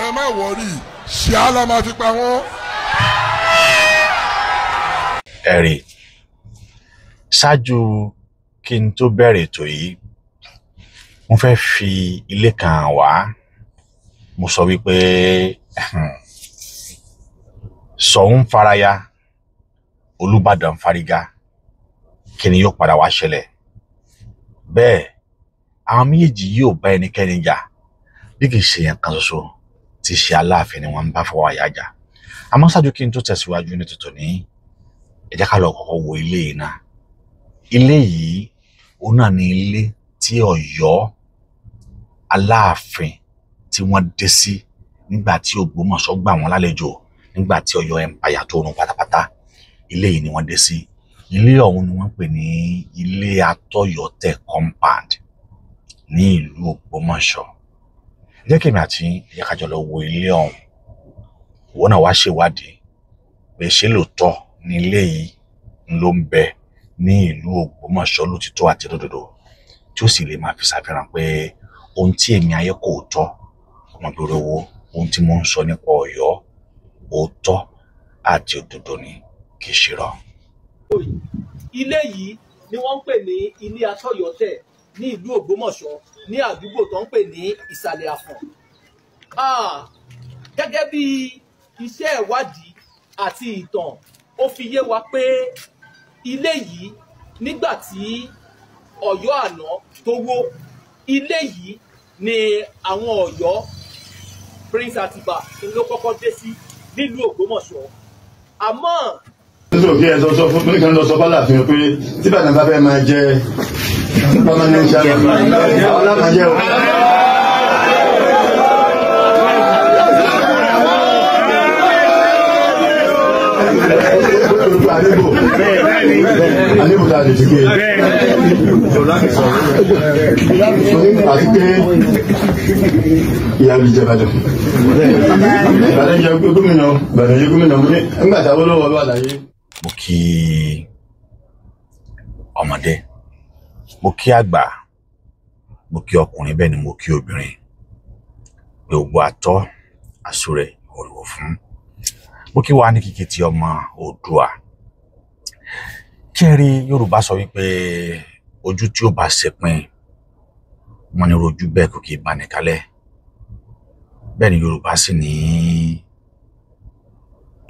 ẹ má wọrí ṣíà la máa fi pa wọ́n. ẹ̀rí ṣáájú kí n tó bẹ̀rẹ̀ ètò yìí mo fẹ́ fi ilé kan wá mo sọ wípé Ṣọ̀ún faraya Olúbàdàn fárígá kí ni yóò padà wá ṣẹlẹ̀ bẹ́ẹ̀ àwọn méjèèjì yóò bá ẹnikẹ́ni jà bí kì í ṣe yẹn kan ṣoṣo tí ṣe Aláàfin ni wọ́n ń bá fọwọ́ àyà jà àmọ́ ṣáájú kí n tó tẹ̀síwájú ní tuntun ní ẹ jẹ́ ká lọ kọ́kọ́ wo ilé yìí náà ilé yìí òun náà ni ilé tí Ọ̀yọ́ Aláàfin tí wọ́n dé sí nígbà tí Ògbómọ̀ṣọ́ gbà wọ́n lálejò nígbà tí Ọ̀yọ́ empire tó run pátápátá ilé yìí ni wọ́n dé sí ilé ọ̀hún ni wọ́n pè ní ilé Atọ́yọ̀tẹ̀ compound ní ìlú Ògbómọ̀ṣọ́ jẹ́ kí èmi àti ìyá kájọ lọ wo ilé ọ̀hún ìwọ náà wá ṣèwádìí pé ṣé lóòótọ́ ní ilé yìí ló ń bẹ ní ìlú Ògbómọ̀ṣọ́ lótìtọ́ àti lódodo tí ó sì lè máa fi ṣàfihàn pé ohun tí èmi ayé kò tọ́ ọmọbìnrin owó ohun tí mo ń sọ nípa Ọ̀yọ́ òótọ́ àti òdodo ni kì í ṣe rọ. ilé yìí ni wọ́n ń pè ní ilé Atọ́yọ̀tẹ̀ ní ìlú Ògbómọ̀ṣọ́ ní àdúgbò tó ń pè ní Ìsàlẹ̀ Àfọ̀n. Gẹ́gẹ́ bí iṣẹ́ ìwádìí àti ìtàn ó fi yé wa pé ilé yìí nígbà tí Ọ̀yọ́ àná tó wó ilé yìí ni àwọn Ọ̀yọ́ Prince Àtìbà ló kọ́kọ́ dé sí nílùú Ògbómọ̀ṣọ́ àmọ́. nítorí ẹ sọ fún mi kan lọ sọ fọlá fi hàn pé tí Ìbàdàn bá fẹ́ máa jẹ permanent chairman ọlámàjẹ o. àníbò tá a lè ti gbé àti pé ìyá mi jẹ Ìbàdàn jẹ gómìnà Ìbàdàn jẹ gómìnà mo ní nígbà táwọn olówó wà láyé. mo kí ọmọdé mo kí àgbà mo kí ọkùnrin bẹ́ẹ̀ ni mo kí obìnrin pé gbogbo àtọ́ àsúrẹ̀ òrìwò fún mo kí wa ní kíkí ti ọmọ Oòduà kẹrí Yorùbá sọ wípé ojú tí ó bá ṣẹpin wọn ní rojú bẹ́ẹ̀ kò kì í bá ní kalẹ̀ bẹ́ẹ̀ ni Yorùbá sì ní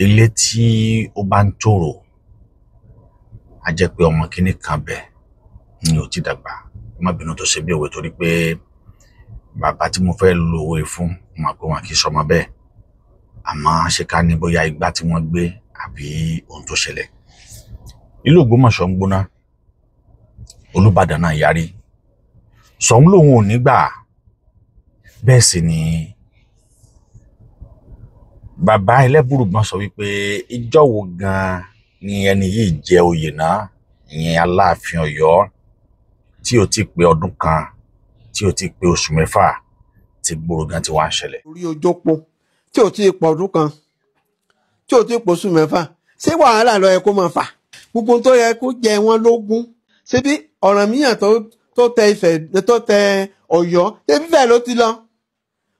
ilé tí ó bá ń tòrò a jẹ́ pé ọmọ kìíní kan bẹ́ẹ̀ ni ó ti dàgbà má bínú tó ṣe bí òwe torí pé bàbá tí mo fẹ́ lo òwe fún mo pé wọn kì í sọmọ bẹ́ẹ̀ àmọ́ ṣe ká ní bóyá igbá tí wọ́n gbé àbí ohun tó ṣẹlẹ̀ ìlú Ògbómọ̀ṣọ́ ń gbóná Olúbàdàn náà yarí Ṣọ̀ún lòun ò ní gbà bẹ́ẹ̀ sì ni bàbá Ẹlẹ́bùrúgbọ́n sọ wípé ìjọ wo gan ni ẹni yìí jẹ oyè náà ìyẹn Aláàfin Ọ̀yọ́ tí ó ti pé ọdún kan tí ó ti pé oṣù mẹ́fà tí gbòòrò gan ti wá ń ṣẹlẹ̀. orí ojópo tí ò tí ì pọ̀ ọdún kan tí ò tí ì pọ̀ oṣù mẹ́fà ṣé wàhálà ló yẹ kó máa fà gbogbo tó yẹ kó jẹ wọ́n lógún ṣebí Ọ̀rànmíyàn tó tẹ Ifẹ̀ tó tẹ Ọ̀yọ́ ṣebí Ifẹ̀ ló ti lọ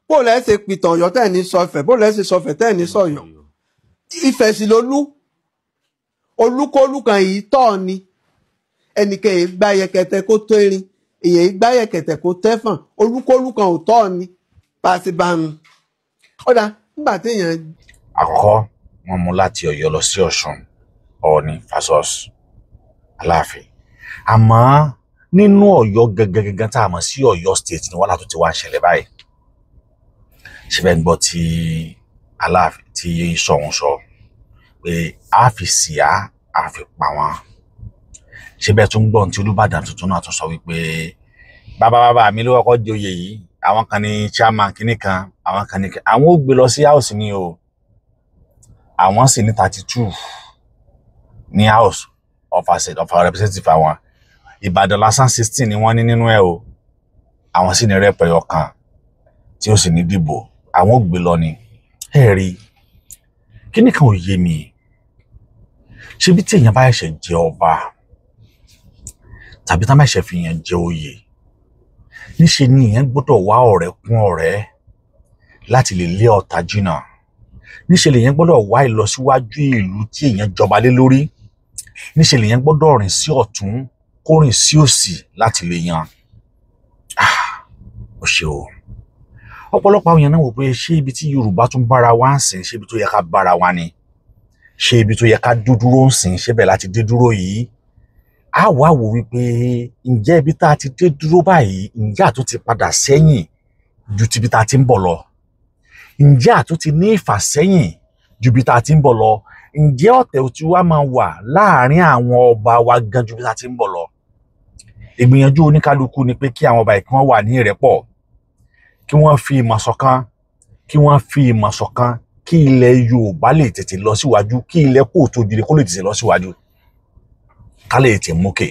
bó lẹ ṣe pìtàn Ọ̀yọ́ tẹ ní sọ Ifẹ̀ bó lẹ ṣe sọ Ifẹ̀ tẹ ní sọ Ọ̀yọ́ Ifẹ̀ sì lolú olúkólú kan yìí tọ́ ni ẹnìkan yìí gbá yẹkẹtẹ kó tó erin èyàn yìí gbá yẹkẹtẹ kó tẹ́fọ̀n olúkólú kan ò tọ́ ni pàṣípàánù ọ̀dà nígbà téèyàn. àkọ́kọ́ wọ́n mú láti Ọ̀yọ́ lọ sí Ọ̀ṣun Ọọ̀ni fasos Aláàfin àmọ́ nínú Ọ̀yọ́ gẹ́gẹ́ tá a mọ̀ sí Ọ̀yọ́ state ni wàhálà tó ti wá ń ṣẹlẹ̀ báyìí ṣẹbẹ̀ ń gbọ́ tí Aláàfin tí Ṣọ̀ún sọ pé a fi síá a fi pa wọn ṣẹbẹ̀ tún gbọ́n tí Olúbàdàn tuntun náà tún sọ wípé bàbá mi ló kọ́kọ́ joyè yìí àwọn kan ní chairman kìíní kan àwọn kan ní àwọn ò gbé lọ sí house ni o àwọn sì ní 32 ní house of representative àwọn Ìbàdàn lásán 16 ni wọ́n ní nínú ẹ̀ o àwọn sì ní rẹ́pẹ̀ ọkàn tí ó sì ní dìbò àwọn ò gbé lọ ni ẹ rí kíní kan ò yé mi ṣé bí tí èèyàn bá ẹ̀ṣẹ̀ jẹ ọba tàbí tá má ẹ̀ṣẹ̀ fi yẹn jẹ oyè níṣe ni ìyẹn gbọ́dọ̀ wá ọ̀rẹ́ kún ọ̀rẹ́ láti lè lé ọ̀tá jìnnà. Níṣe lèyàn gbọ́dọ̀ wá ìlọsíwájú ìlú tí èèyàn jọba lé lórí. Níṣe lèyàn gbọ́dọ̀ rìn sí ọ̀tún kó rìn sí òsì láti lè yan. Ó ṣe o. Ọ̀pọ̀lọpọ̀ àwọn èèyàn náà wò pé ṣé ibi tí Yorùbá tún bára wa ń sìn ṣé ibi tó yẹ ká bára wa ni? Ṣé ibi tó yẹ ká dúdúró ń sìn ṣé bẹ́ẹ̀ láti dé dúró yìí? A wá wò wípé ǹjẹ́ ibi tá a ti dé dúró báyìí ǹjẹ́ àtún ti padà sẹ́yìn ju ti ibi tá a ti ń bọ̀ lọ? Ǹjẹ́ àtún ti ní ìfàsẹ́yìn ju ibi tá a ti ń bọ̀ lọ? Ǹjẹ́ ọ̀tẹ̀ tí wá máa wà láàárín àwọn ọba wa gan ju ibi tá a ti ń bọ̀ lọ? Ìgbìyànjú oníkálukú ni pé kí àwọn ọba yìí kí wọ́n wà ní ìrẹ́pọ̀, kí wọ́n fi ìmọ̀ ṣọ̀kan, kí ilẹ̀ Yorùbá lè tètè lọ síwájú, kí ilẹ̀ Kóòtù Òjìrè kó lè tètè lọ síwájú, ká lè tètè mókè.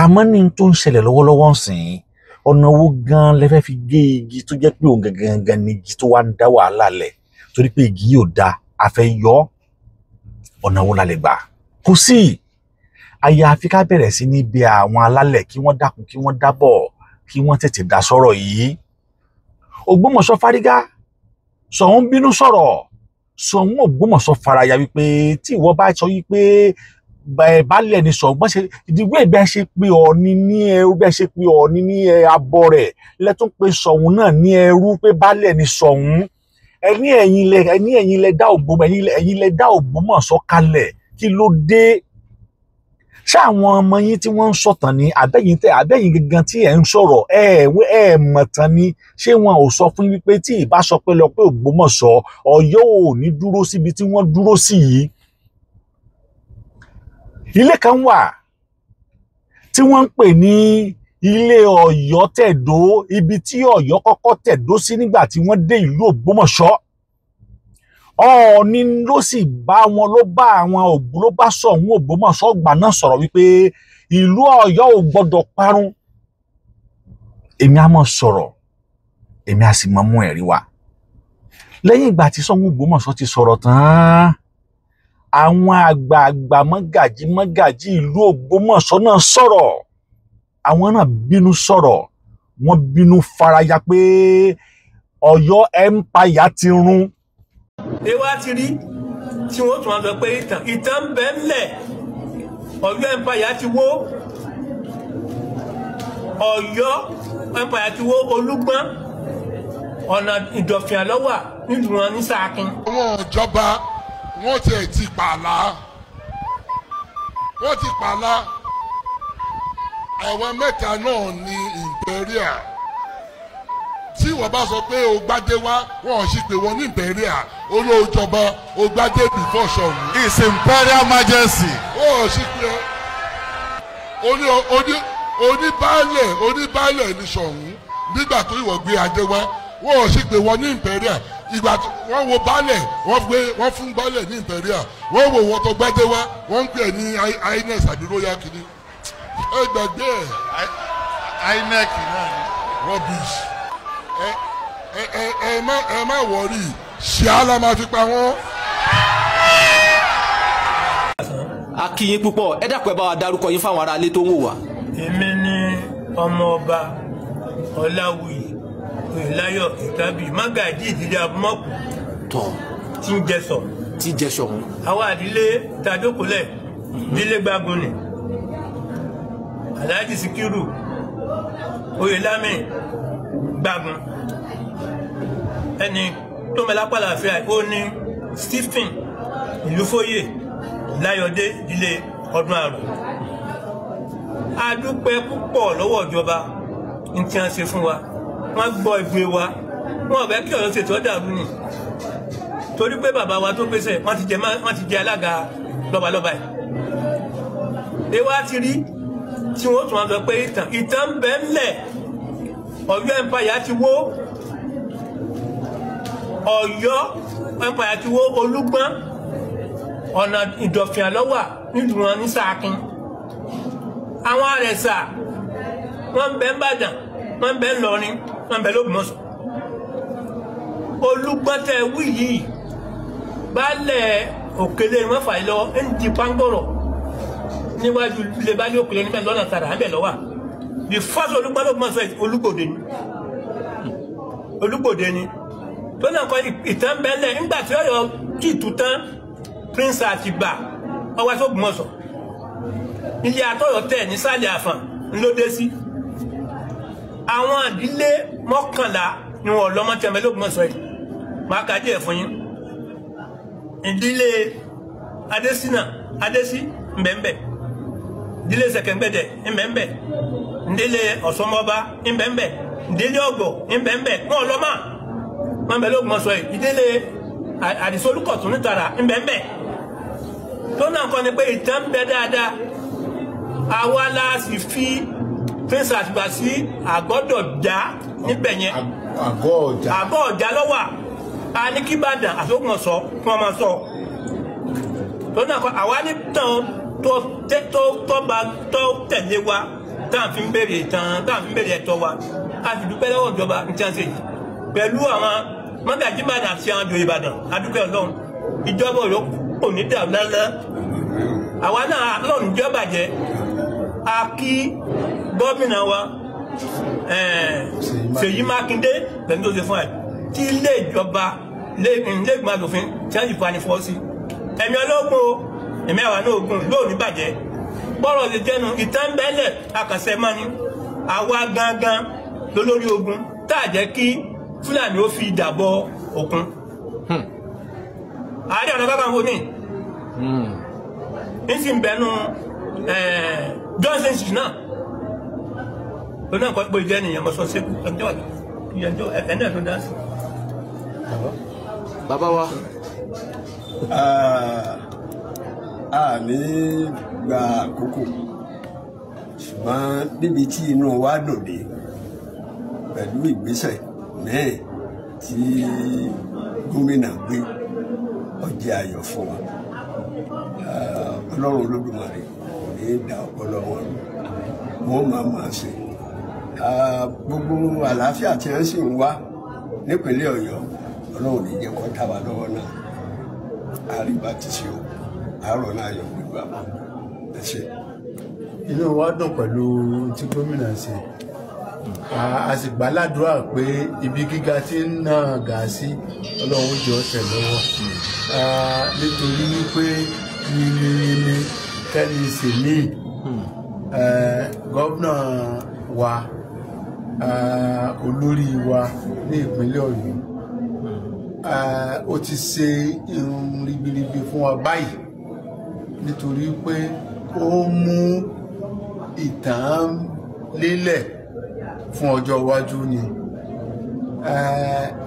Àmọ́ ní tó ń ṣẹlẹ̀ lọ́wọ́lọ́wọ́ ń sìn, ọ̀nà owó gan lẹ fẹ́ fi gé igi tó jẹ́ pé òun gangan ni igi tó wá ń dá wàhálà lẹ̀ torí pé igi yóò da a fẹ́ yọ ọ̀nà owó la lè gbà. Kò sí àyàfi ká bẹ̀rẹ̀ sí ní bí àwọn alálẹ̀ kí wọ́n dákun kí wọ́n dábọ̀ kí wọ́n tètè dá sọ̀rọ̀ yìí. Ògbómọ̀ṣọ́ fárígá, Ṣọ̀ún bínú sọ̀rọ̀, Ṣọ̀ún Ògbómọ̀ṣọ́ faraya wípé tí ìwọ bá sọ wípé baálẹ̀ ni Ṣọ̀ún bọ́n ṣe ìdíwé bẹ́ẹ̀ ṣe pé Ọọ̀ni ní ẹrú bẹ́ẹ̀ ṣe pé Ọọ̀ni ní abọ́ rẹ̀ lẹ́tún pé Ṣọ̀ún náà ní ẹrú pé baálẹ̀ ni Ṣọ̀ún. ẹ̀yin lẹ dá Ògbómọ̀ṣọ́ kalẹ̀, kí ló dé? Ṣé àwọn ọmọ yín tí wọ́n ń sọ̀tàn ní àbẹ́yìn gangan tí ẹ̀ ń sọ̀rọ̀ ẹ̀ mọ̀tàn ni? Ṣé wọn ò sọ fún wípé tí ìbá sọ pé lọ pé Ògbómọ̀ṣọ́ Ọ̀yọ́ ò ní dúró síbi tí wọ́n dúró sí yìí? Ilé kan wà tí wọ́n ń pè ní ilé Ọ̀yọ́ tẹ̀dó, ibi tí Ọ̀yọ́ kọ́kọ́ tẹ̀dó sí nígbà tí wọ́n dé ìlú Ògbómọ̀ṣọ́. Ọọ̀ni ló sì bá wọn ló bá Ṣọ̀ún Ògbómọ̀ṣọ́ gbà náà sọ̀rọ̀ wípé ìlú Ọ̀yọ́ ò gbọ́dọ̀ parun. Èmi á máa sọ̀rọ̀, èmi á sì máa mú ẹ̀rí wá. Lẹ́yìn ìgbà tí Ṣọ̀ún Ògbómọ̀ṣọ́ ti sọ̀rọ̀ tán, àwọn àgbààgbà mọ́gàjí ìlú Ògbómọ̀ṣọ́ náà sọ̀rọ̀. Àwọn náà bínú sọ̀rọ̀, wọ́n bínú faraya pé Ọ̀yọ́ empire ti run. Ewa ti rí tí wọ́n tún wá sọ pé ìtàn ń bẹ ńlẹ̀, Ọ̀yọ́ empire ti wó, Ọ̀yọ́ empire ti wó. Olúgbọ́n ọ̀nà Ìdọ̀fìn àlọ́wà nílùú wọn ní Ṣákìn. Àwọn ìjọba wọ́n ti pààlà, àwọn mẹ́ta náà ní imperial. Tí wọ́n bá sọ pé o gbádé wá, wọ́n ò sì pé wọ́n ní imperial. Olóòjọba o gbádé before Ṣọ̀ún. His Imperial Majesty. Wọ́n ò sì pé oníbàálẹ̀ ní Ṣọ̀ún nígbà tó ìwọ̀ gbé adé wá. Wọ́n ò sì pé wọ́n ní imperial. Ìgbà wọ́n wo baálẹ̀ wọ́n fún baálẹ̀ ní imperial. Wọ́n wo wọ́n tó gbádé wá, wọ́n ń pè ní INEC àbí royal kìíní. Ẹ gbàgbé ẹ̀. INEC náà ni. Rubbish. Ẹ má wọrí, ṣíálá máa fi pa wọ́n. A kí yín púpọ̀, ẹ dákun ẹ bá wa dárúkọ yín fáwọn aráalé tó ń wò wá. Èmi ni ọmọ ọba Ọláwuyì Oyèláyọ̀ Ìkábì, mágàjí ìdílé Abúmọ̀kù Tọ́ tí ń jẹ sọ. tí jẹ́ Ṣọ̀ún. Àwọn àdílé tàdókòlẹ̀ dílé Gbágun ni Alhaji Sikiru Oyèlámì Gbágun, ẹni tó mẹ́lápàlà àfẹ́ ó ní Stephen Ìlúfóyè Láyọ̀dé ìdílé Ọdún Àrò. A dúpẹ́ púpọ̀ lọ́wọ́ ìjọba ní tí wọ́n ṣe fún wa, wọ́n gbọ́ ìgbé wa, wọ́n ò fẹ́ kí Ọ̀yọ́ ṣètò dàrú ni, torí pé bàbá wa tó pèsè wọ́n ti jẹ alága lọ́balọ́ba ẹ̀. Ewa ti rí tí wọ́n tún wá sọ pé ìtàn ń bẹ ńlẹ̀, Ọ̀yọ́ empire ti wó, Ọ̀yọ́ empire ti wó. Olúgbọ́n ọ̀nà Ìdọ̀fìn àlọ́wà nílùú wọn ní Ṣákìn. Àwọn Àrẹ̀sà wọ́n ń bẹ ńbàdàn, wọ́n ń bẹ ńlọrin, wọ́n ń bẹ l'Ógbómọ̀ṣọ́. Olúgbọ́n tẹ wí yìí, baálẹ̀ Òkèlè mọ́fà yìí lọ́wọ́ ń di pàǹgọ̀rọ̀ níwájú ilé baálé Òkèlè níbẹ̀ lọ́nà tààrà níbẹ̀ lọ́wà. The first Olúgbọ́n l'Ógbómọ̀ṣọ́ Olúgbòde ni. tó náà kọ́ ìtàn bẹ́lẹ̀ nígbà tí Ọ̀yọ́ kì í tú tán Prince Àtìbà ọwọ́ tó gbọ́n sọ ilé àtọ́yọ̀ tẹ̀ nísàlẹ̀ àfọ̀n ńlọdẹ sí àwọn ìdílé mọ́kànlá ni wọn lọ́mọ tẹ̀mẹ́ lóògùn sọ yìí máa ka díẹ̀ fún yín ìdílé Adésí ńbẹ̀ńbẹ̀ ìdílé Sẹ̀kẹ̀ǹgbẹ̀dẹ̀ ńbẹ̀ńbẹ̀ ìdílé Ọ̀ṣọ́mọba ńbẹ̀ńbẹ̀ ìdílé Ọ̀gbọ̀ ńbẹ̀ńbẹ̀ wọn lọ́mọ wọn bẹ̀ lóògùn sọ yìí ìdílé Àdìsólúkọ̀tún nítara ńbẹ̀ńbẹ̀ tó náà kọ́ ni pé ìtàn ń bẹ dáadáa àwa la sì fi Prince Àtìbà sí Àgọ́dọ̀já níbẹ̀ yẹn àgọ́ ọ̀já lọ́wọ́ a ní kí Ìbàdàn àtòkùnọ̀sọ kí wọ́n máa sọ tó náà kọ́ àwa ní tàn tó tẹ̀lé wa táà fi ń béèrè ìtàn táà fi ń béèrè ẹ̀tọ́ wa a sì dúpẹ́ lọ́wọ́ ìjọba ní tí wọ́n ṣe yìí pẹ̀lú àwọn mọ́gàjí Ìbàdàn àti àwọn àjò Ìbàdàn a dúpẹ́ Ọlọ́run ìjọba Ọ̀yọ́ kò ní dàrú lálẹ́ àwa náà lọ́run jẹ́ bàjẹ́ a kí gómìnà wa Ṣèyí Mákindé pẹ̀lú tó ṣe fún ẹ̀ tí ilé ìjọba lẹ́gbọ̀n àdòfin tí wọ́n sì fa ní fọ́ sí ẹ̀mí ọlọ́gbọ̀n o ẹ̀mí àwa náà ogun lóòní bàjẹ́ bọ́rọ̀ lè jẹ́nu ìtàn bẹ́lẹ̀ akàṣẹ́ mọ́ni àwa gangan lólórí ogun tá a jẹ́ kí Fúlàní ó fi ìdàbọ̀ òkun Ààrẹ Ọ̀nà Kakanfò ní sì ń bẹnu Johnson náà tó náà kọ́ pé ìjẹ́ ènìyàn mọ́sán sí ẹjọ́ ẹ̀ẹ́nà ló dá sí. bàbá wa. a ní gba àkókò ṣùgbọ́n níbi tí inú wa dòde pẹ̀lú ìgbésẹ̀ náà tí gómìnà gbé ó jẹ́ ayọ̀ fún wa Ọlọ́run Olódùmarè kò ní dá ọpọlọ wọn wọn máa ṣe gbogbo àlàáfíà tí wọ́n sì ń wá nípínlẹ̀ Ọ̀yọ́ Ọlọ́run ní jẹ́ kó tá wa lọ́wọ́ náà àríbá ti ṣe o àárọ̀ náà yọ gbogbo àmọ́ ẹ ṣe. inú wa dùn pẹ̀lú tí gómìnà ṣe a sì gbà ládùúrà pé ibi gíga tí ń ná gà sí Ọlọ́run jọ tẹ̀ lọ́wọ́ nítorí wípé yìnyínyìnyín kẹ́ni sì ní gómìnà wa olórí wa ní ìpínlẹ̀ Ọ̀yọ́ ó ti ṣe irun ribiribi fún wa báyìí nítorí pé ó mú ìtàn lélẹ̀ fún ọjọ́ iwájú ni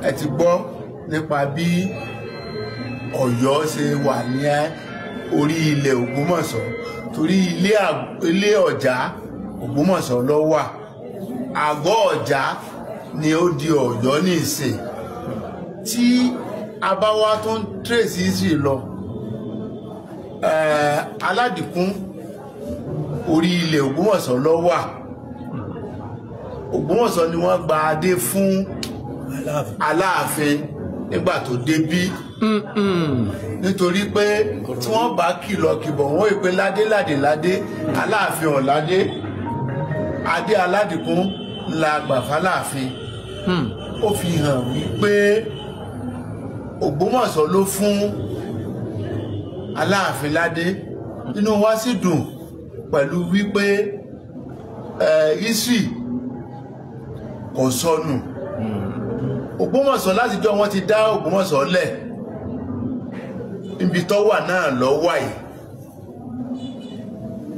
ẹ ti gbọ́ nípa bí Ọ̀yọ́ ṣe wà ní orí ilẹ̀ Ògbómọ̀ṣọ́ torí ilé Ọ̀já Ògbómọ̀ṣọ́ ló wà àgọ́ Ọ̀já ni ó di Ọ̀yọ́ ní ìsìn tí a bá wá tó ń tírèsì sí lọ Aládìkún orí ilẹ̀ Ògbómọ̀ṣọ́ ló wà Ògbómọ̀ṣọ́ ni wọ́n gba adé fún Aláàfin nígbà tó débí nítorí pé tí wọ́n bá kìlọ̀ kìbọ̀ wọ́n ìpè ládé Aláàfin ọ̀ládé adé Aládìkún la gbà fáláàfin ó fi hàn wípé Ògbómọ̀ṣọ́ ló fún Aláàfin ládé inú wa sì dùn pẹ̀lú wípé history kò sọnù Ògbómọ̀ṣọ́ látijọ́ wọ́n ti dá Ògbómọ̀ṣọ́ lẹ̀ ibi tó wà náà ló wà yìí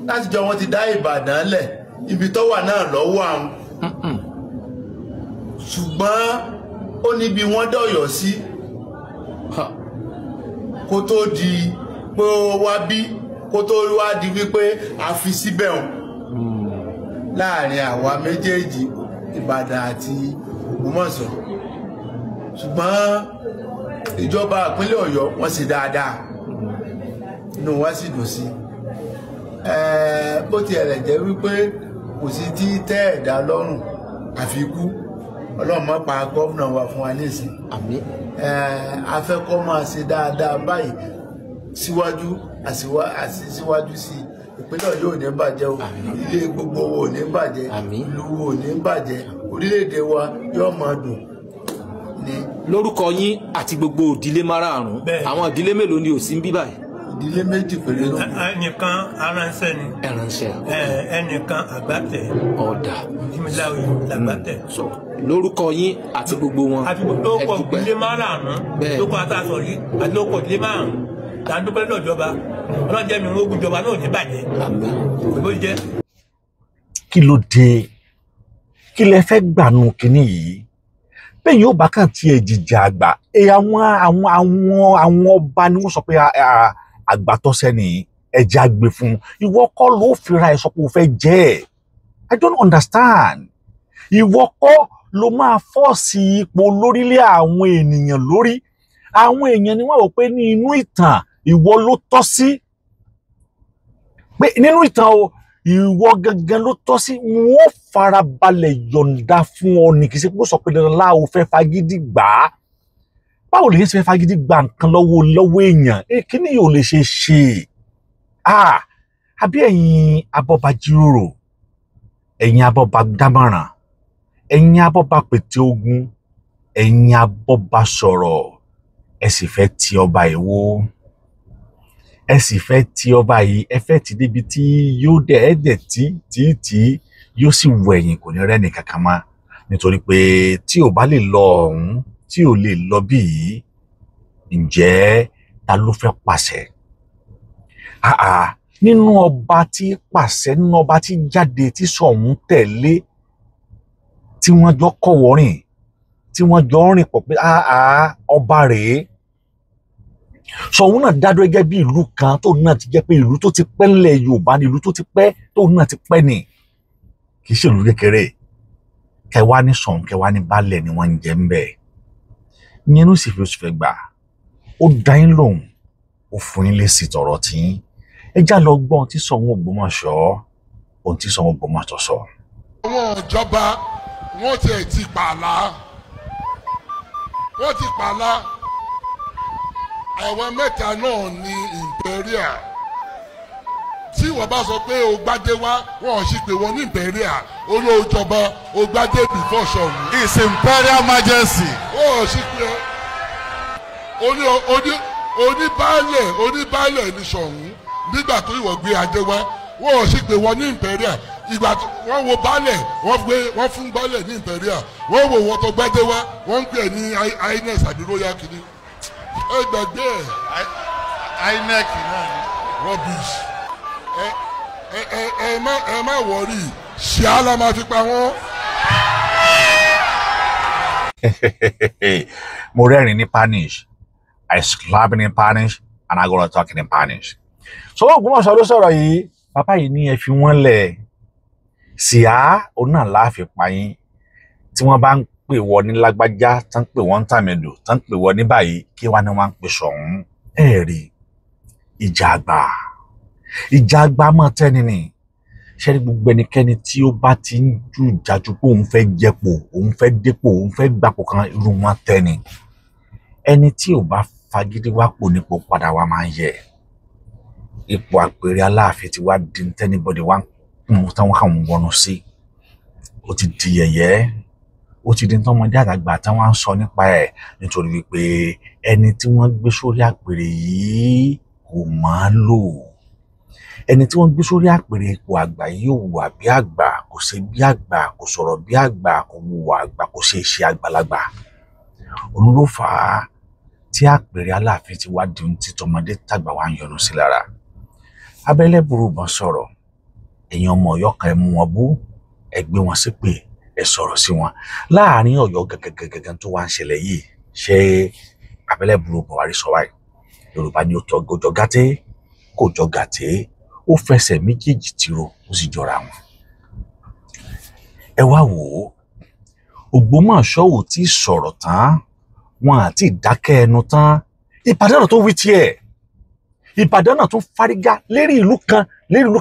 látijọ́ wọ́n ti dá Ìbàdàn lẹ̀ ibi tó wà náà ló wà ṣùgbọ́n ó níbi wọ́n dọ̀yọ̀ sí kó tó di pé ó wá bí kó tó wá di wípé a fi síbẹ̀ hàn láàrin àwa méjèèjì Ìbàdàn àti Ògbómọ̀ṣọ́ ṣùgbọ́n ìjọba ìpínlẹ̀ Ọ̀yọ́ wọ́n ṣe dáadáa inú wa sì dùn sí bó ti ẹ̀rẹ̀ jẹ́ wípé kò sí tí tẹ́ ẹ̀dá lọ́rùn àfikún Ọlọ́run má pa gómìnà wa fún wa nísìn àmín afẹ́kọ́ máa ṣe dáadáa báyìí síwájú àti síwájú sí ìpínlẹ̀ Ọ̀yọ́ ò ní bàjẹ́ o ilé gbogbo wo ò ní bàjẹ́ ìlú wo ò ní bàjẹ́ orílẹ̀-èdè wa yóò máa dùn lórúkọ yín àti gbogbo ìdílé márààrún àwọn ìdílé mélòó ni ò sí ń bí báyìí. ìdílé méjì péré ló. ẹnìkan aránṣẹ́ ni. ẹránṣẹ́. ẹnìkan àgbàtẹ̀. ọ̀dà. ìmìláwí làgbàtẹ̀. lórúkọ yín àti gbogbo wọn. àti lórúkọ ìdílé márààrún. lórúkọ àtàsọ yìí àti lórúkọ ìdílé márààrún. tàǹdùpẹ́ lọ́jọba ọlọ́jẹ́ mi ń wógun jọba náà ní bàjẹ́. àmín. bó jẹ́. kí ló dé kí lẹ fẹ́ gbànú kínní yìí bẹ́ẹ̀ yóò bá kàn tiẹ̀ jìjà àgbà àwọn ọba ni wọ́n sọ pé àgbà tọ́sẹ́ ni ẹja gbé fún ìwọ kọ́ ló fira ẹ̀ sọ pé o fẹ́ jẹ́ ẹ̀ I don't understand ìwọ kọ́ ló máa fọ́ọ̀sì ipò lórílẹ̀ àwọn ènìyàn lórí àwọn èèyàn ni wọ́n rò pé ní inú ìtàn ìwọ ló tọ́ sí pé nínú ìtàn o ìwọ gangan ló tọ́ sí wọ́n farabalẹ̀ yọ̀ǹda fún ọ ní kì í ṣe pé ó sọ pé dandan o fẹ́ fagídí gbà á báwo lè ṣe fẹ́ fagídí gba nǹkan lọ́wọ́ èèyàn kí ni yóò lè ṣe àbí ẹ̀yin abọ́ba jíròrò ẹ̀yin abọ́ba dámọ̀ràn ẹ̀yin abọ́ba pète ogun ẹ̀yin abọ́ba sọ̀rọ̀ ẹ sì fẹ́ ti ọba yìí wó ẹ sì fẹ́ ti ọba yìí ẹ fẹ́ ti débi tí yóò dẹ̀ ẹ́ dẹ̀ tí yóò sì wọ ẹ̀yìn kò ní rẹ́ni kankan mọ́ nítorí pé tí ò bá lè lọ ọ̀hún tí ò lè lọ bí yìí ǹjẹ́ ta ló fẹ́ pàṣẹ? Nínú ọba tí pàṣẹ nínú ọba tí jáde tí Ṣọ̀ún tẹ̀lé tí wọ́n jọ kọ̀wọ́rìn tí wọ́n jọ rìn pọ̀ pé ọba rèé Ṣọ̀ún náà dádúró gẹ́gẹ́ bí ìlú kan tóun náà ti jẹ́ pé ìlú tó ti pẹ́ ńlẹ̀ Yorùbá ni ìlú tó ti pẹ́ tóun náà ti pẹ́ ni kì í ṣe ìlú kékeré kẹwàá ní Ṣọ̀ún kẹwàá ní baálẹ̀ ni wọ́n ń jẹ ń bẹ̀ ìyẹn ló sì fi oṣù fẹ́ gbà ó dá yín lóhùn ó fún yín lésì tọ̀rọ̀ tí ẹ já lọ gbọ́ ohun tí Ṣọ̀ún Ògbómọ̀ṣọ́ ohun tí Ṣọ̀ún Ògbómọ̀ṣọ́ sọ. àwọn ìjọba wọ́n ti pààlà àwọn mẹ́ta náà ní imperial tí wọ́n bá sọ pé o gbádé wá wọ́n sì pé wọ́n ní imperial olóòjọba o gbádé before Ṣọ̀ún. His Imperial Majesty. ó sì pé oníbàálẹ̀ ní Ṣọ̀ún nígbà tó ìwọ̀ gbé adé wá wọ́n sì pé wọ́n ní imperial ìgbà wọ́n wo baálẹ̀ wọ́n fún baálẹ̀ ní imperial wọ́n wo wọ́n tó gbádé wá wọ́n ń pè ní INEC àbí royal kìíní ẹ gbàgbé INEC náà ni. rubbish ẹ má wọrí ṣíà la máa fi pa wọ́n. mo rẹ́rìn ní Spanish I slap in Spanish and I go to talk in Spanish. Ṣọ̀ún Ògbómọ̀ṣọ́ ló sọ̀rọ̀ yìí bàbá yìí ní ẹ fi wọ́n lẹ̀ ṣíà òun náà láàfin pa yín tí wọ́n bá ń pè wọ́n ní lágbájá tán pè wọ́n ń tàmẹ̀dò tán pè wọ́n ní báyìí kí wá ní wọ́n ń pè Ṣọ̀ún rí ìjà àgbà mọ́ tẹ́ni ni ṣẹ́rí gbogbo ẹnikẹ́ni tí ó bá ti ń jù jájú pé òun fẹ́ jẹ́pò òun fẹ́ dépò òun fẹ́ gbapò kan irú wọn tẹ́ni ẹni tí ò bá fagídí wá pò nípò padà wá máa ń yẹ ipò àpèrè Aláàfin ti wá di tẹ́nibọ́dì wá ń táwọn káwọn wọnú sí ó ti di yẹ̀yẹ́ ó ti di tọmọdé àgbàgbà tí wọ́n ń sọ nípa ẹ̀ nítorí wípé ẹni tí wọ́n gbé sórí àpèrè yìí kò máa lò ẹni tí wọ́n gbé sórí àpèrè ipò àgbà yìí ò wà bí àgbà kò ṣe bí àgbà kò sọ̀rọ̀ bí àgbà kò wùwà àgbà kò ṣe iṣẹ́ àgbàlagbà òun ló fà á tí àpèrè Aláàfin ti wá di ohun tí tọmọdé tàgbà wá ń yọnu sí lára abẹ́lẹ́ burúkú sọ̀rọ̀ èèyàn ọmọ Ọ̀yọ́ kan ẹ mú wọn bú ẹ gbé wọn ṣépè ẹ sọ̀rọ̀ sí wọn láàrin Ọ̀yọ́ gẹ́gẹ́gẹ́gẹ́ tó wá ń ṣẹlẹ̀ yìí ṣé abẹ́lẹ́ burú Buhari sọ wáyé Yorùbá ni ó tọ́ gòjọ́ gàté kò jọ gàté ó fẹsẹ̀ méjèèjì tìrò ó sì jọra wọn. ẹ wá wò ó Ògbómọ̀ṣọ́ ò tí sọ̀rọ̀ tán wọn àti ìdákẹ́ ẹnu tán Ìbàdàn tó wí tiẹ̀ Ìbàdàn náà tún fárígá lérí ìlú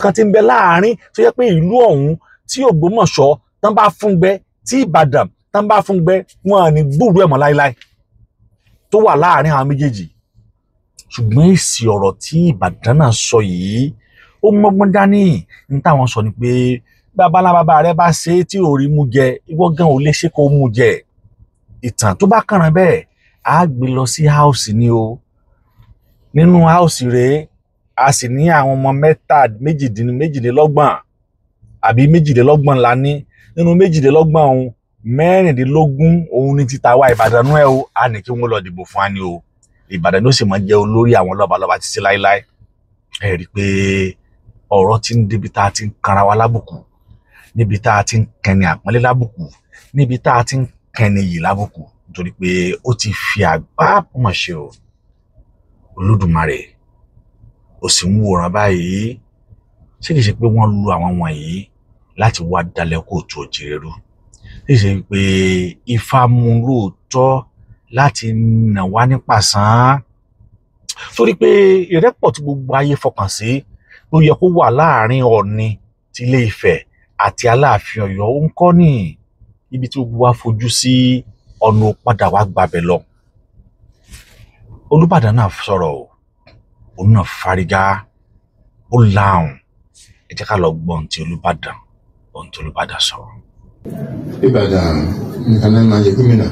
kan tí ń bẹ láàrin tó yẹ pé ìlú ọ̀hún tí Ògbómọ̀ṣọ́ tán bá fún gbẹ tí Ìbàdàn tán bá fún gbẹ wọn à ní gbúrú ẹ̀ mọ́ láíláí tó wà láàrin àwọn méjèèjì ṣùgbọ́n èsì ọ̀rọ̀ tí Ìbàdàn náà sọ yìí ó mọ́gbọ́n dání ní táwọn sọ ni pé babalábàbà rẹ bá ṣe é tí ò rí mú jẹ ìwọ gan ò lè ṣe kó mú jẹ ìtàn tó bá kàràn bẹ́ẹ̀ á gbé lọ sí house ni o. Nínú house rẹ̀ a sì ní àwọn ọmọ méjìdínlọ́gbọ̀n àbí méjìdínlọ́gbọ̀n la ní. Nínú méjìdínlọ́gbọ̀n òun 16 òun ní títa wa Ìbàdàn nú ẹ o. A ní kí wọ́n lọ dìbò fún wa ni o. Ìbàdàn ló sì máa jẹ́ olórí àwọn lọ́balọ́ba títí láíláí. Ẹ rí i pé ọ̀rọ̀ tí ń débi tá a ti ń kanra wa lábùkù, níbi tá a ti ń kẹni àpọ́nlé lábùkù, níbi tá a ti ń kẹni yìí lábùkù, nítorí pé ó ti fi àgbá mọ̀ ṣe o. Olódùmarè ó sì ń wòran báyìí. Ṣé kìí ṣe pé wọ́n lu àwọn wọ̀nyí láti wá dalẹ̀ Kóòtù Òjìrè rú? Ṣé kìí ṣe pé Ifá mú lóòótọ́ láti nà wá ní pàṣán? Torí pé ìrẹ́pọ̀ tí gbogbo ayé fọkàn sí ló yẹ kó wà láàrin Ọọ̀ni ti Ilé Ifẹ̀ àti Aláàfin Ọ̀yọ́. Ó ń kọ́ ní ibi tí gbogbo wa fojú sí ọ̀nà padà wá gbabẹ̀ lọ. Olúbàdàn náà sọ̀rọ̀ o, òun náà fárígá, ó láhùn. Ẹ jẹ́ ká lọ gbọ́ ohun tí Olúbàdàn sọ. Ìbàdàn nìkan náà máa jẹ gómìnà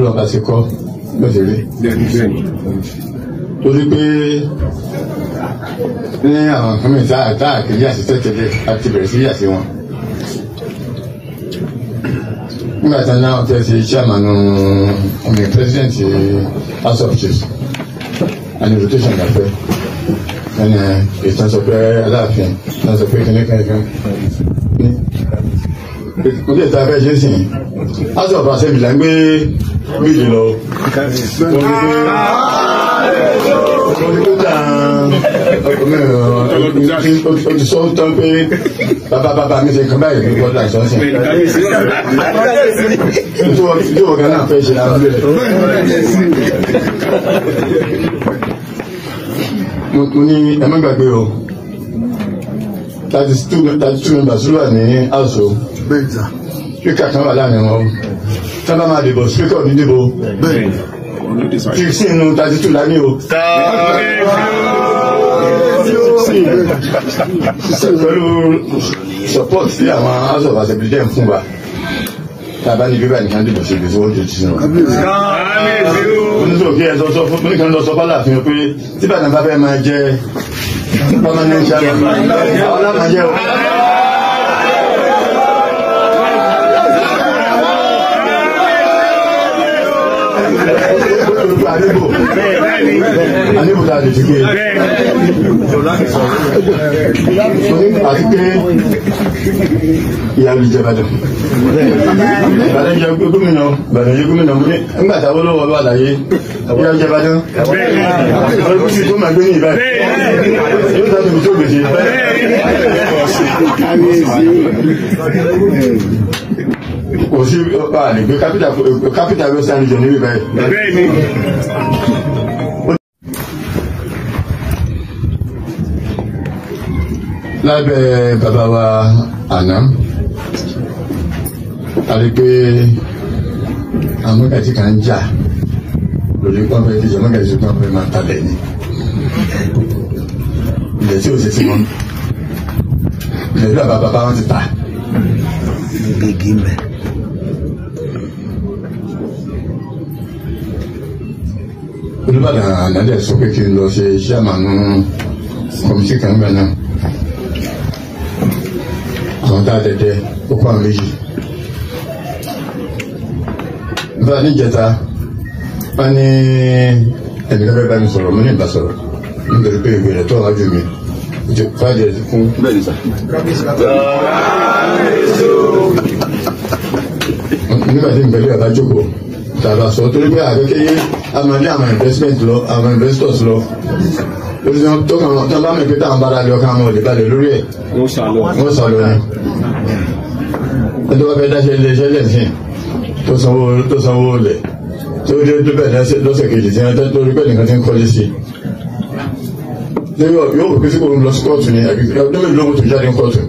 lọ́ba ti kọ́ lọ́sẹ̀rẹ́ torí pé ní àwọn kan mìíràn tá àkèrí àṣìṣe tẹ́lẹ̀ àti bẹ̀rẹ̀ sí yàtí wọn. Nígbà tí náà tẹ́ ṣe chairman president House of Chiefs and rotation lọ́fẹ́ ẹni ìtàn sọ pé Aláàfin ìtàn sọ pé kìnnìkan mo lè ta abẹ́ ṣe ń sìn House of Assembly là ń gbé bíìlì lọ. O ti sọ tán pé bàbá mi ṣe nǹkan báyìí ní bọ́dà ìsọ́sìn. Tí wọ́n kan náà fẹ́ ṣe àbúrò rẹ̀. Mo ní ẹ má gbàgbé o 32 members ló wà ní house o. Speaker kan wà láàrin wọn o. Tábà máa dìbò speaker ní dìbò. 16 nínú 32 lání o. Pẹ̀lú support sí àwọn House of Assembly dẹ̀ ń fún wa. Tábà ní bíbá nìkan dìbò ṣe gbèsè wọ́n jù sí wọn. Oníṣòwò kí ẹ sọ fún mi kan lọ sọ fálà fi hàn pé tí Ìbàdàn bá fẹ́ máa jẹ permanent chairman àwọn lámà jẹ́ o. Àníbò tá a lè fi gbé àti pé ìyá mi jẹ Ìbàdàn. Ìbàdàn jẹ gómìnà Ìbàdàn jẹ gómìnà mo ní nígbà táwọn olówó wà láyé ìyá jẹ Ìbàdàn. Ọdún tí tó máa gbé ní Ìbàdàn yóò tàbí ibi tó gbèsè. Kò sí àlègbé capital western region níbi báyìí. Lábẹ́ bàbá wa àná a rí pé àwọn mọ́gàjí kan ń jà lórí pọ́npẹ́ ìdíje mọ́gàjí pọ́npẹ́ máa talẹ̀ ní ilẹ̀ tí ó ṣe sí wọn ilẹ̀ tí bàbá wọn ti ta gbégi mẹ́. Olúbàdàn ànádẹ́ sọ pé kí n lọ ṣe iṣẹ́ àmànú kọ̀mítì kan gbà náà. Àwọn tá a dẹ̀dẹ̀ ó kọ́ àwọn méjì. Bá a ní ìjẹta, wọ́n ní ẹnìkan fẹ́ bá mi sọ̀rọ̀, mo ní ìbá sọ̀rọ̀ nítorí pé ìwé rẹ̀ tó wájú mi. Fáìlì ẹ̀ fún bẹ́ẹ̀ ni sà. Nígbà tí nbẹ̀lẹ́ bàbá jókòó, tàbá sọ torí pé àgbẹ̀kẹ́yẹ a máa ní àwọn investment lọ, àwọn investors lọ. Lórí tó kàn wọ́n tán bá mi pé táwọn bára lé ọkàn àwọn òdìbalẹ̀ lórí ẹ̀. Wọ́n sàlọ ni. Ẹjọ́ bá fẹ́ dáṣẹ́ ilé iṣẹ́ lẹ́sìn tó sanwó lẹ̀ tó dé tó bẹ̀rẹ̀ lọ́sẹ̀ kejì tí wọ́n tó rí pé nìkan ti ń kọ́lé sí. Yóò wò pé sí kò ń lọ sí kóòtù ni ọdún mélòó lóhun tó jáde ń kóòtù.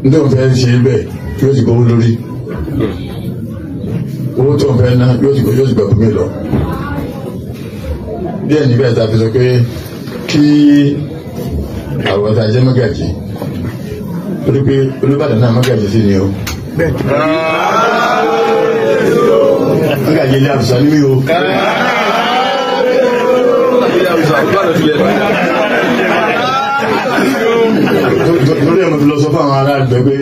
Nítorí wọn fẹ́ ṣe bẹ́ẹ̀ yóò ti gbowó lórí. Owó tó ń fẹ́ ná yóò ti gbà bùnmí lọ. Bí ẹni bẹ́ẹ̀ ta fi sọ pé kí àwọn ọ̀tá jẹ́ mọ́gàjì torí pé Olúbàdàn náà mọ́gàjì sí ni o Mọ́gàjí ilé àbùsà ní mi o. Lórí ẹ̀mọ́ fi lọ sọ fún àwọn ará àgbẹ̀ pé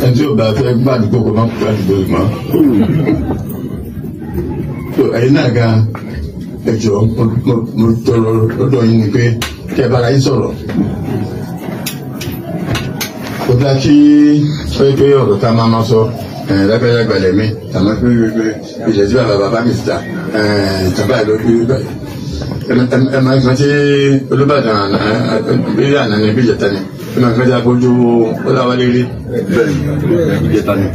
ẹni tí ò bá fẹ́ gbàdúgbò kò máa gbàdúgbò mọ́. Ẹ̀yin náà gan ẹjọ́ mo tọrọ lọ́dọ̀ yín ni pé kí ẹ bára yín sọ̀rọ̀. Ó dá kí ó yẹ pé ọ̀rọ̀ tá a máa sọ lábẹ́rẹ́ gbalẹ̀ mi àmọ́ pé ilẹ̀ tí bàbá mi ti ta ìjọba ìlú ẹ máa ń kan tí Olúbàdàn bí àná ni bí ìjẹta ni ẹ máa ń kan tí akójú Ọláwálé rí ìjẹta ni.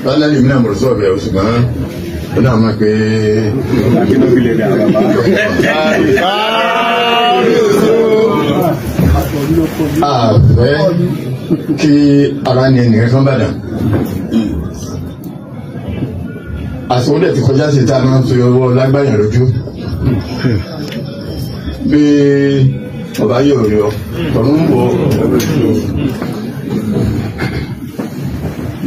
Bálá lèmi náà mọ̀ sọ́ọ̀bù ẹ̀ oṣù kan ó náà máa pé àfẹ́ kí ara ní ẹnìkan kan bàdàn. Àsìkò dẹ̀ ti kọjá sí ta máa ń fi ọwọ́ lágbàyàn lójú. Bí ọba yóò rí ọ, ọ̀run ń bọ̀.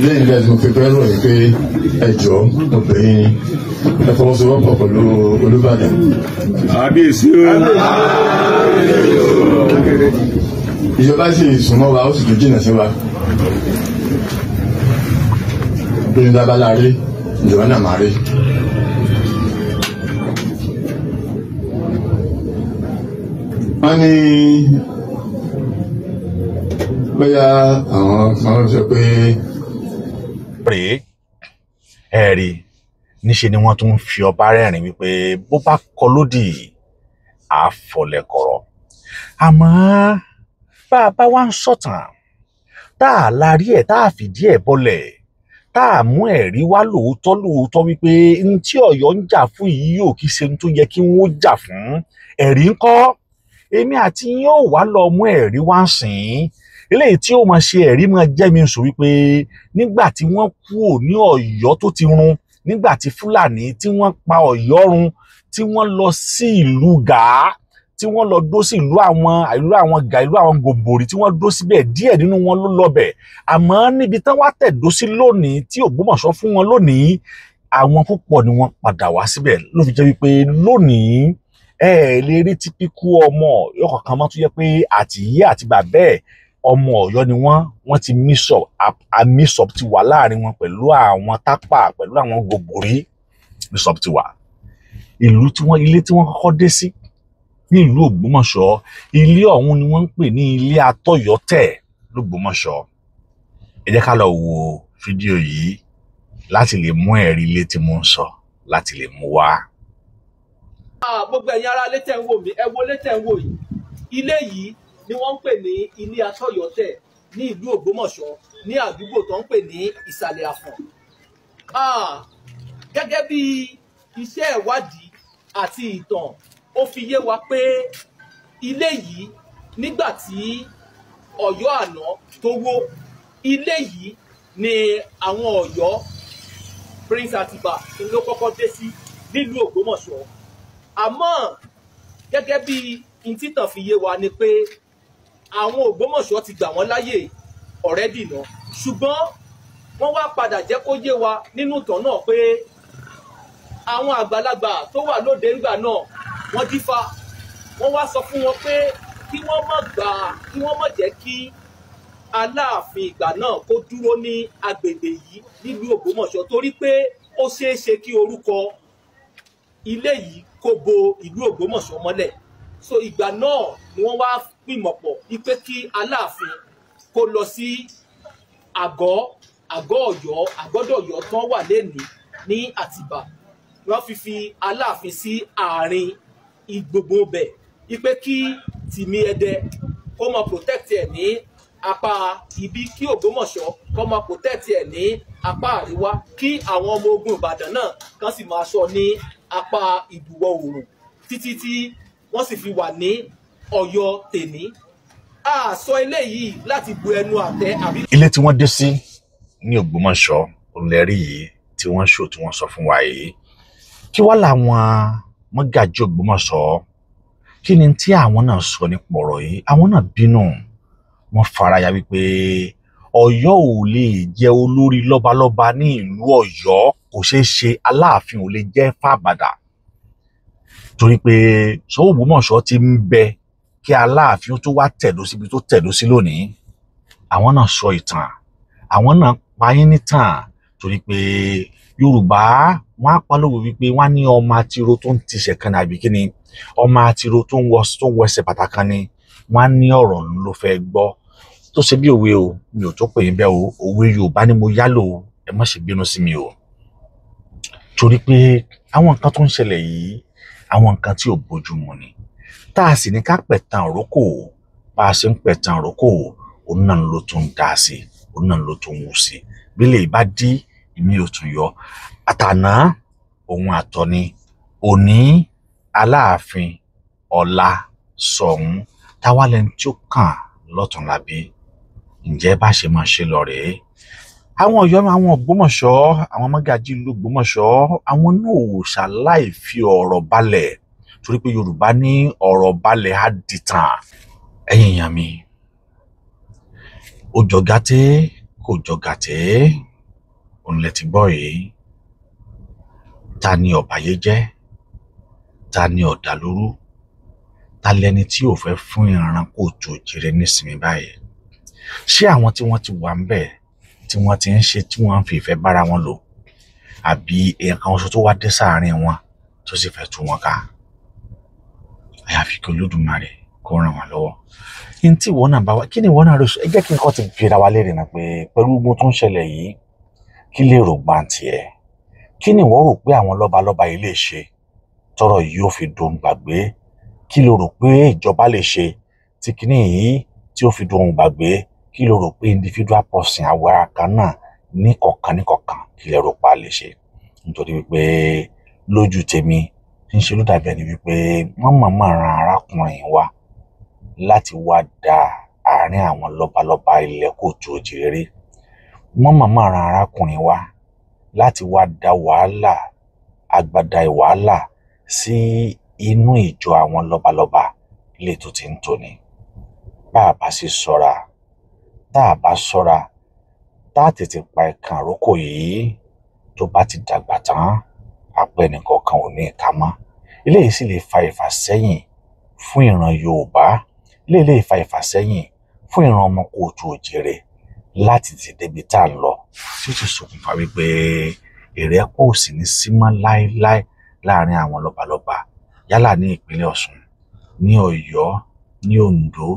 Lẹ́yìn ilé ẹ̀sùn pípẹ́ ròyìn pé ẹjọ́ obìnrin ẹ fọwọ́sowọ́pọ̀ pẹ̀lú Olúbàdàn. Àbíyèsí o. Ìjọba sì súnmọ́ wa ó sì tún jìnnà sí wa. Bí ní dábàá rí ìjọba náà máa rí. Wọ́n ní bóyá àwọn kan sọ pé. Rèé ẹ̀rí níṣe ni wọ́n tún fi ọba rẹ́rìn wípé bó bá kọ lódì àfọlẹ́kọ̀rọ̀ àmọ́ bá a bá wá ń sọ̀tàn tá a larí ẹ̀ tá a fìdí ẹ̀ bọ́lẹ̀ tá a mú ẹ̀rí wá lóòótọ́ wípé n tí Ọ̀yọ́ ń jà fún yìí yóò kí ṣe n tó yẹ kí wọ́n jà fún ẹ̀rí ńkọ́ èmi àti yín yóò wá lọ mú ẹ̀rí wá ń sìn eléyìí tí ó máa ṣe ẹ̀rí máa jẹ́ mi sọ wípé nígbà tí wọ́n kúrò ní Ọ̀yọ́ tó ti run nígbà tí Fúlàní tí wọ́n pa Ọ̀yọ́ run tí wọ́n lọ sí ìlú Gàá tí wọ́n lọ dó sí ìlú àwọn Gàá ìlú àwọn Gòmbòrí tí wọ́n dó síbẹ̀ díẹ̀ nínú wọn ló lọ́bẹ̀ àmọ́ níbi tán wá tẹ̀dó sí lónìí tí Ògbómọ̀ṣọ́ fún wọn lónìí àwọn púpọ̀ ni wọ́n padà wá síbẹ̀ ló fi jẹ́ wípé lónìí lè rí típíkú ọmọ Ọ̀yọ́ kankan mọ́ tó yẹ pé àtìyé àti bàbá ẹ̀ ọmọ Ọ̀yọ́ ni wọ́n ti mix up ti wà láàrin wọn pẹ̀lú àwọn Tápà pẹ̀lú àwọn Gòmbòrí mix up ti wà ilé tí wọ́n kọ́kọ́ dé sí ní ìlú Ògbómọ̀ṣọ́ ilé ọ̀hún ni wọ́n ń pè ní ilé Atọ́yọ̀tẹ̀ l'Ògbómọ̀ṣọ́ ẹ jẹ́ ká lọ wo fídíò yìí láti lè mú ẹ̀rí ilé tí mo ń sọ láti lè mú wá. Gbogbo ẹ̀yin ará ilé tẹ́ ń wò mí ẹ wo ilé tẹ́ ń wò yìí ilé yìí ni wọ́n ń pè ní ilé Atọ́yọ̀tẹ̀ ní ìlú Ògbómọ̀ṣọ́ ní àdúgbò tó ń pè ní Ìsàlẹ̀ Àfọ̀n. Gẹ́gẹ́ bí iṣẹ́ ìwádìí àti ìtàn ó fi yé wa pé ilé yìí nígbà tí Ọ̀yọ́ àná tó wó ilé yìí ni àwọn Ọ̀yọ́ Prince Àtìbà ló kọ́kọ́ dé sí nílùú Ògbómọ̀ṣọ́ àmọ́ gẹ́gẹ́ bí ìtìtàn fi yé wa ni pé àwọn Ògbómọ̀ṣọ́ ti gbà wọ́n láyè already náà ṣùgbọ́n wọ́n wá padà jẹ́ kó yé wa nínú ìtàn náà pé àwọn àgbàlagbà tó wà lóde ńgbà náà wọ́n dífá wọ́n wá sọ fún wọn pé kí wọ́n má jẹ́ kí Aláàfin ìgbà náà kó dúró ní agbègbè yìí nílùú Ògbómọ̀ṣọ́ torí pé ó ṣeé ṣe kí orúkọ ilé yìí kó bo ìlú Ògbómọ̀ṣọ́ mọ́lẹ̀ so ìgbà náà ni wọ́n wá pìmọ̀pọ̀ wípé kí Aláàfin kó lọ sí àgọ́ Ọ̀yọ́ àgọ́dọ̀ Ọ̀yọ́ tán wà lénìí ní Àtìbà wọ́n fi Aláàfin sí àárín gbogbo bẹ̀ wípé kí Tìmì Ẹdẹ kó máa protect ẹ̀ ní apá ibi kí Ògbómọ̀ṣọ́ kó máa protect ẹ̀ ní apá àríwá kí àwọn ọmọ ogun Ìbàdàn náà kàn sì máa ṣọ́ ní apá ìbúwọ̀ oòrùn títí tí wọ́n sì fi wà ní Ọ̀yọ́ tèní. A sọ eléyìí láti bu ẹnu àtẹ́ àbí. Ilé tí wọ́n dé sí ní Ògbómọ̀ṣọ́ olẹ́rí yìí tí wọ́n ṣò tí wọ́n sọ fún wa yìí kí wá làwọn mọ́gàjí Ògbómọ̀ṣọ́ kí ni tí àwọn náà sọ nípa ọ̀rọ̀ yìí àwọn náà bínú wọ́n faraya wípé Ọ̀yọ́ ò lè jẹ́ olórí lọ́balọ́ba ní ìlú Ọ̀yọ́, kò ṣeé ṣe, Aláàfin ò lè jẹ́ fàbàdà, torí pé Ṣọ̀ún Ògbómọ̀ṣọ́ ti ń bẹ kí Aláàfin tó wá tẹ̀dó síbi tó tẹ̀dó sí lónìí. Àwọn náà sọ ìtàn, àwọn náà payín nítàn, torí pé Yorùbá wọ́n á pálówó wípé wọ́n á ní ọmọ atiro tó ń tiṣẹ̀ kan àbí kíni, ọmọ atiro tó ń wẹsẹ̀ bàtà kan ni, wọ́n á ní ọ̀rọ̀ ló fẹ́ gbọ́. Tó ṣe bí òwe o, mi ò tó pè yín bẹ́ẹ̀ o, òwe Yorùbá ni mo yálò o, ẹ má ṣe bínú sí mi o. Torí pé àwọn nǹkan tó ń ṣẹlẹ̀ yìí, àwọn nǹkan tí ò bójúmu ni. Tá a sì ní ká pẹ̀tàn òrókò, bá a ṣe ń pẹ̀tàn òrókò, òun náà ló tún dá sí, òun náà ló tún wù sí. Bí lè bá dí, ìmí ò tún yọ. Àtàná òun àtọ̀ ni, òní Aláàfin, ọ̀la Ṣọ̀ún, táwa lẹni tí ó kàn lọ́tùnla bí. Ǹjẹ́ bá ṣe máa ṣe lọ rèé? Àwọn Ọ̀yọ́, àwọn Ògbómọ̀ṣọ́, àwọn mọ́gàjí ìlú Ògbómọ̀ṣọ́, àwọn náà ò ṣàláì fi ọ̀rọ̀ balẹ̀, torí pé Yorùbá ní ọ̀rọ̀ balẹ̀ á dìtàn. Ẹ̀yin èèyàn mi, ó jọ gàtẹ́ kò jọ gàtẹ́, òun lẹ ti gbọ́ yìí. Ta ni ọ̀bàyéjẹ́? Ta ni ọ̀dàlúrú? Ta lẹni tí ò fẹ́ fún ìran Kóòtù Òjìrè nísìnyí báyìí? Ṣé àwọn tí wọ́n ti wà ń bẹ̀, tí wọ́n ti ń ṣe, tí wọ́n ń fi ìfẹ́ bára wọn lò, àbí nǹkan oṣù tó wá dé sáàárín wọn tó sì fẹ́ tú wọn ká? Àyàfi kí Olódùmarè kó ràn wá lọ́wọ́. Kí tí ìwọ náà bá wá, kí ni ìwọ náà rò? Ẹ jẹ́ kí n kọ́ ti fira wa léèrè náà pé pẹ̀lú ogun tó ń ṣẹlẹ̀ yìí, kí lè rò gbàǹtì ẹ̀? Kí ni ìwọ rò pé àwọn lọ́balọ́ba yìí lè ṣe tọ́rọ̀ yìí ó fi dohun gbàgbé? Kí lo rò pé ìjọba lè ṣe tí kinní yìí tí ó fi dohun gbàgbé? Kí lo rò pé individual person àwa kan náà níkọ̀ọ̀kan kí lẹ rò pa lè ṣe? Nítorí wípé lójú tèmi ń ṣe ló dàbí ẹni wípé wọ́n mọ̀ọ́mọ̀ ran arákùnrin wa láti wá da àárín àwọn lọ́balọ́ba ilẹ̀ Kóòtù Òjìrè. Wọ́n mọ̀ọ́mọ̀ ran arákùnrin wa láti wá da wàhálà, agbada ìwàhálà sí inú ìjọ àwọn lọ́balọ́ba lè tó ti ń tòní. Bá a bá sì ṣọ́ra, tá a bá ṣọ́ra, tá a tètè pa ẹ̀kan àrókò yìí, tó bá ti dàgbà tán, apẹ́ nìkankan ò ní ìka mọ́. Eléyìí sì lè fa ìfàsẹ́yìn fún ìran Yorùbá, eléyìí lè fa ìfàsẹ́yìn fún ìran ọmọ Kóòtù Òjìrè láti ti débi tá a lọ, tí ó ti ṣokùnfà wípé ìrẹ́pọ̀ ò sì ní sí mọ́ láéláé láàrin àwọn lọ́balọ́ba, yálà ní ìpínlẹ̀ Ọ̀ṣun, ní Ọ̀yọ́, ní Oǹdó,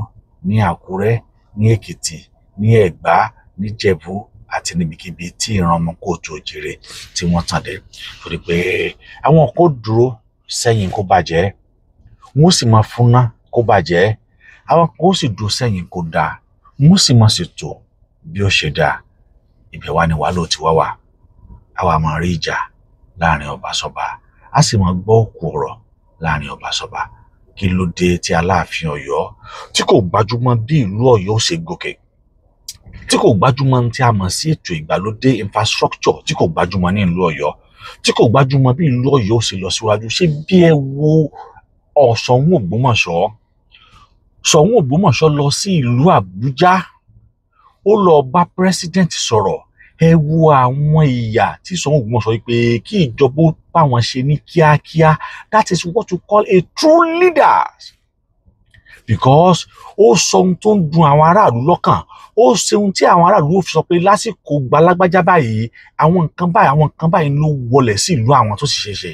ní Àkúrẹ́, ní Èkìtì, ní Ẹ̀gbá, ní Jẹ̀bú àti níbikíbi tí ìran ọmọ Kóòtù Òjìrè tí wọ́n tàn dé. Torí pé àwọn kò dúró sẹ́yìn kó bàjẹ́, wọ́n sì máa fúnná kó bàjẹ́, àwọn kò sì dúró sẹ́yìn kó dáa, wọ́n sì máa ṣètò bí ó ṣe dáa. Ibẹ̀ wá ni wàá lò tí wá wà. Àwa máa rí ìjà láàrin ọba sọ́ba, a sì máa gbọ́ òkú ọ̀rọ̀ láàrin ọba sọ́ba. Kí ló dé tí Aláàfin Ọ̀yọ́ tí kò gbajúmọ̀ bí ìlú Ọ̀yọ́ ó ṣe gòkè, tí kò gbajúmọ̀ tí a mọ̀ sí ètò ìgbàlódé infrastructure, tí kò gbajúmọ̀ ní ìlú Ọ̀yọ́, tí kò gbajúmọ̀ bí ìlú Ọ̀yọ́ ó ṣe lọ síwájú? Ṣé bí ẹ wo Ṣọ̀ún Ògbómọ̀ṣọ́? Ṣọ̀ún Ògbómọ̀ṣọ́ lọ sí ìlú Àbújá, ó lọ bá president sọ̀rọ̀. Ẹ wo àwọn ìyà tí Ṣọ̀ún Ògbómọ̀ṣọ́ wí pé kí ìjọba ó bá wọn ṣe ní kíákíá. That is what you call a true leader, because ó sọ ohun tó ń dùn àwọn aráàlú lọ́kàn, ó ṣe ohun tí àwọn aráàlú ó fi sọ pé lásìkò gbalagbájá báyìí àwọn nǹkan báyìí ló wọlẹ̀ sí ìlú àwọn tó sì ṣe ṣe.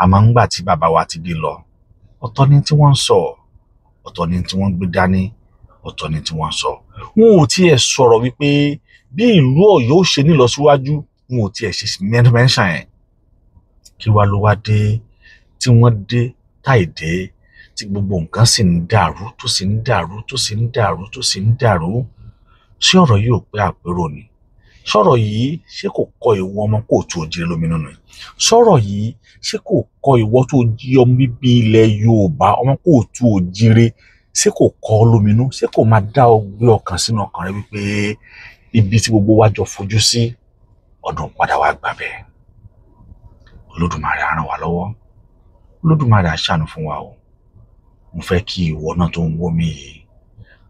Àmọ́ ńgbà tí bàbá wa ti dé lọ, ọ̀tọ̀ ni tí wọ́n ń sọ, ọ̀tọ̀ ni tí wọ́n gbé dání, ọ̀tọ̀ ni tí wọ́n sọ. Wọn ò tiẹ̀ sọ̀rọ̀ wípé bí ìlú Ọ̀yọ́ ó ṣe nílọsíwájú, wọn ò tiẹ̀ ṣe mẹ́ńṣàn ẹ̀. Kí wá ló wá dé tí wọ́n dé táì dé, tí gbogbo nǹkan sì ń dàrú tó sì ń dàrú tó sì ń dàrú tó sì ń dàrú? Ṣé ọ̀rọ̀ yìí ò pé àpérò ni? Sọ̀rọ̀ yìí ṣé kò kọ ìwọ ọmọ Kóòtù Òjìrè lóminú ni? Sọ̀rọ̀ yìí ṣé kò kọ ìwọ tó jí ọmọ bíbí ilẹ̀ Yorùbá, ọmọ Kóòtù Òjìrè, ṣé kò kọ ọ lóminú? Ṣé kò máa dá ọ gbé ọkàn sínú ọkàn rẹ wípé ibi tí gbogbo wa jọ fojú sí ọdún padà wá gbà bẹ́ẹ̀? Olódùmarè á ràn wá lọ́wọ́, Olódùmarè á ṣàánú fún wa o. Mo fẹ́ kí ìwọ náà tó ń wò mí yìí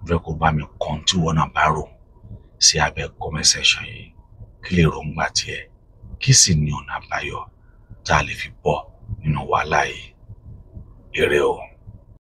fẹ́ kó bá mi kàn tí wọ́n náà bá rò sí abẹ́ comment section yìí kí lè ròǹgbà tiẹ̀ kí sì ní ọ̀nà àbáyọ tá a lè fi bọ́ nínú wàhálà yìí. Ire o.